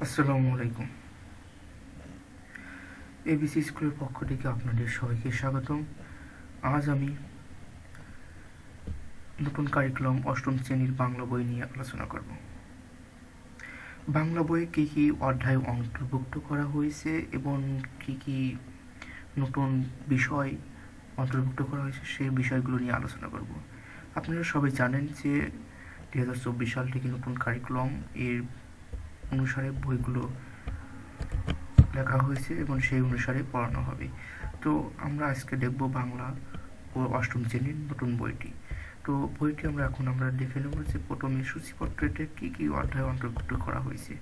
আসসালামু আলাইকুম। এবিসি স্কুলের পক্ষ থেকে আপনাদের সবাইকে স্বাগতম। আজ আমি নতুন কারিকুলাম অষ্টম শ্রেণীর বাংলা বই নিয়ে আলোচনা করব। বাংলা বইয়ে কী কী অধ্যায় অন্তর্ভুক্ত করা হয়েছে এবং কী কী নতুন বিষয় অন্তর্ভুক্ত করা হয়েছে সেই বিষয়গুলো নিয়ে আলোচনা করব। আপনারা সবাই জানেন যে 2024 সাল থেকে নতুন কারিকুলাম এর অনুসারে বইগুলো লেখা হয়েছে এবং সেই অনুসারে পড়ানো হবে। তো আমরা আজকে দেখব বাংলা ও অষ্টম শ্রেণীর নতুন বইটি। তো বইটি আমরা দেখে নেব যে প্রথমে সূচিপত্রতে কী কী অধ্যায় অন্তর্ভুক্ত করা হয়েছে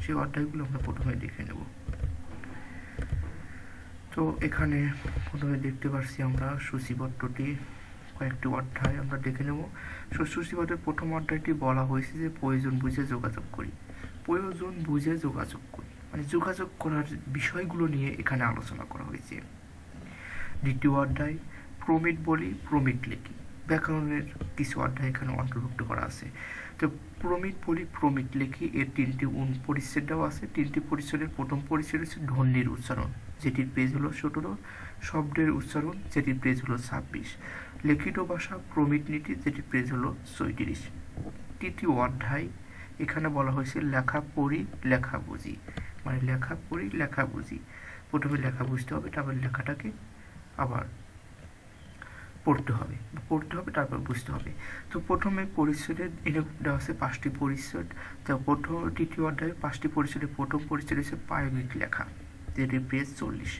সেই অধ্যায়গুলো আমরা প্রথমে দেখে নেব। তো এখানে প্রথমে দেখতে পাচ্ছি আমরা সূচিপত্রটি কয়েকটি অধ্যায় আমরা দেখে নেব। সূচিপত্রের প্রথম অধ্যায়টি বলা হয়েছে যে প্রয়োজন বুঝে যোগাযোগ করি। প্রয়োজন বুঝে যোগাযোগ করি মানে যোগাযোগ করার বিষয়গুলো নিয়ে এখানে আলোচনা করা হয়েছে। দ্বিতীয় অধ্যায় প্রমিত বলি প্রমিত লিখি। ব্যাকরণের কিছু অধ্যায় এখানে অন্তর্ভুক্ত করা আছে। তো প্রমিত বলি প্রমিত লিখি এর তিনটি পরিচ্ছেদ দেওয়া আছে। তিনটি পরিচ্ছেদের প্রথম পরিচ্ছেদ হচ্ছে ধ্বনির উচ্চারণ, যেটির পেজ হলো 17, শব্দের উচ্চারণ যেটির পেজ হলো 26, লিখিত ভাষা প্রমিত নীতি যেটির পেজ হলো 37। তৃতীয় অধ্যায় এখানে বলা হয়েছে লেখা পড়ি লেখা বুঝি, মানে লেখা পড়ি লেখা বুঝি। প্রথমে লেখা বুঝতে হবে, তারপর লেখাটাকে আবার পড়তে হবে তারপর বুঝতে হবে। তো প্রথমে পরিচ্ছেদের এনে দেওয়া আছে 5টি পরিচ্ছেদ। তো তৃতীয় অধ্যায়ে 5টি পরিচ্ছেদের প্রথম পরিচ্ছেদ হচ্ছে প্রায়োগিক লেখা, যেটি পেজ 40।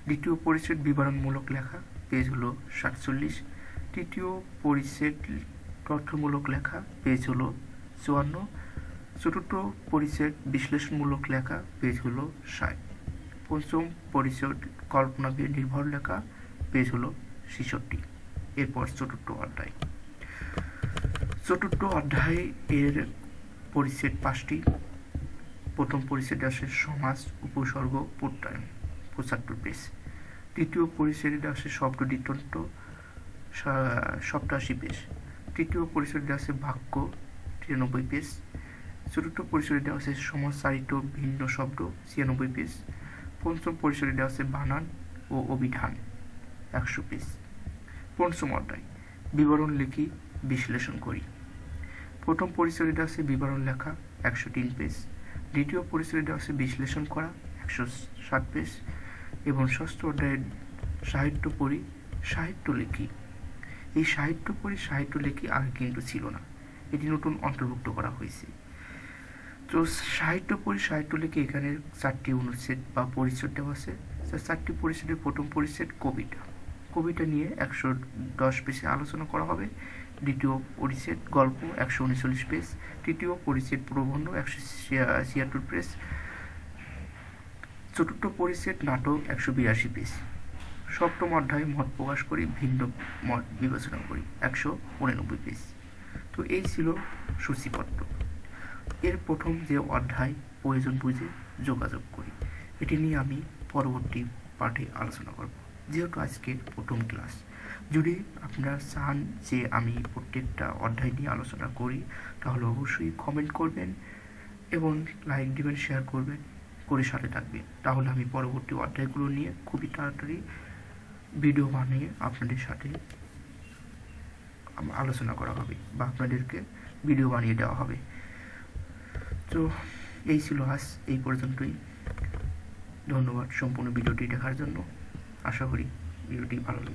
দ্বিতীয় পরিচ্ছেদ বিবরণমূলক লেখা, পেজ হলো 47। তৃতীয় পরিচ্ছেদ তথ্যমূলক লেখা, পেজ হলো 54। চতুর্থ পরিচ্ছেদ বিশ্লেষণমূলক লেখা, পেজ হলো 60। পঞ্চম পরিচ্ছেদ কল্পনা নির্ভর লেখা, পেজ হলো 66। এরপর চতুর্থ অধ্যায় এর পরিচ্ছেদ 5টি। প্রথম পরিচ্ছেদে আসে সমাজ উপসর্গ প্রত্যয়ন, 75 পেজ। তৃতীয় পরিচ্ছেদে আসে শব্দ দৃষ্টান্ত, 87 পেজ। তৃতীয় পরিচ্ছেদে আছে বাক্য, 93 পেজ। চতুর্থ পরিচ্ছেদে আছে সমাজ চালিত ভিন্ন শব্দ, 96 পেজ। পঞ্চম পরিচ্ছেদে আছে বানান ও অভিধান, 100 পেজ। পঞ্চম অধ্যায় বিবরণ লিখি বিশ্লেষণ করি। প্রথম পরিচ্ছেদে আছে বিবরণ লেখা, 103 পেজ। দ্বিতীয় পরিচ্ছেদে আছে বিশ্লেষণ করা, 107 পেজ। এবং ষষ্ঠ অধ্যায়ে সাহিত্য পড়ি সাহিত্য লিখি। এই সাহিত্য পড়ি সাহিত্য লিখি আগে কিন্তু ছিল না, এটি নতুন অন্তর্ভুক্ত করা হয়েছে। তো সাহিত্য পড়ি সাহিত্য লিখি এখানে 4টি অনুচ্ছেদ বা পরিচ্ছেদ দেওয়া আছে। 4টি পরিচ্ছেদের প্রথম পরিচ্ছেদ কবিতা নিয়ে 110 পেজে আলোচনা করা হবে। দ্বিতীয় পরিচ্ছেদ গল্প, 139 পেজ। তৃতীয় পরিচ্ছেদ প্রবন্ধ, 176 পেজ। চতুর্থ পরিচ্ছেদ নাটক, 182 পেজ। সপ্তম অধ্যায় মত প্রকাশ করি ভিন্ন মত বিবেচনা করি, 189 পেজ। তো এই ছিল সূচিপত্র। এর প্রথম যে অধ্যায় প্রয়োজন বুঝে যোগাযোগ করি, এটি নিয়ে আমি পরবর্তী পাঠে আলোচনা করব, যেহেতু আজকে প্রথম ক্লাস। যদি আপনারা চান যে আমি প্রত্যেকটা অধ্যায় নিয়ে আলোচনা করি, তাহলে অবশ্যই কমেন্ট করবেন এবং লাইক দিবেন, শেয়ার করবেন, করে সাথে থাকবেন। তাহলে আমি পরবর্তী অধ্যায়গুলো নিয়ে খুবই তাড়াতাড়ি ভিডিও বানিয়ে আপনাদের সাথে আলোচনা করা হবে বা আপনাদেরকে ভিডিও বানিয়ে দেওয়া হবে। তো এই ছিল আজ এই পর্যন্তই। ধন্যবাদ সম্পূর্ণ ভিডিওটি দেখার জন্য। আশা করি ভিডিওটি ভালো লাগে।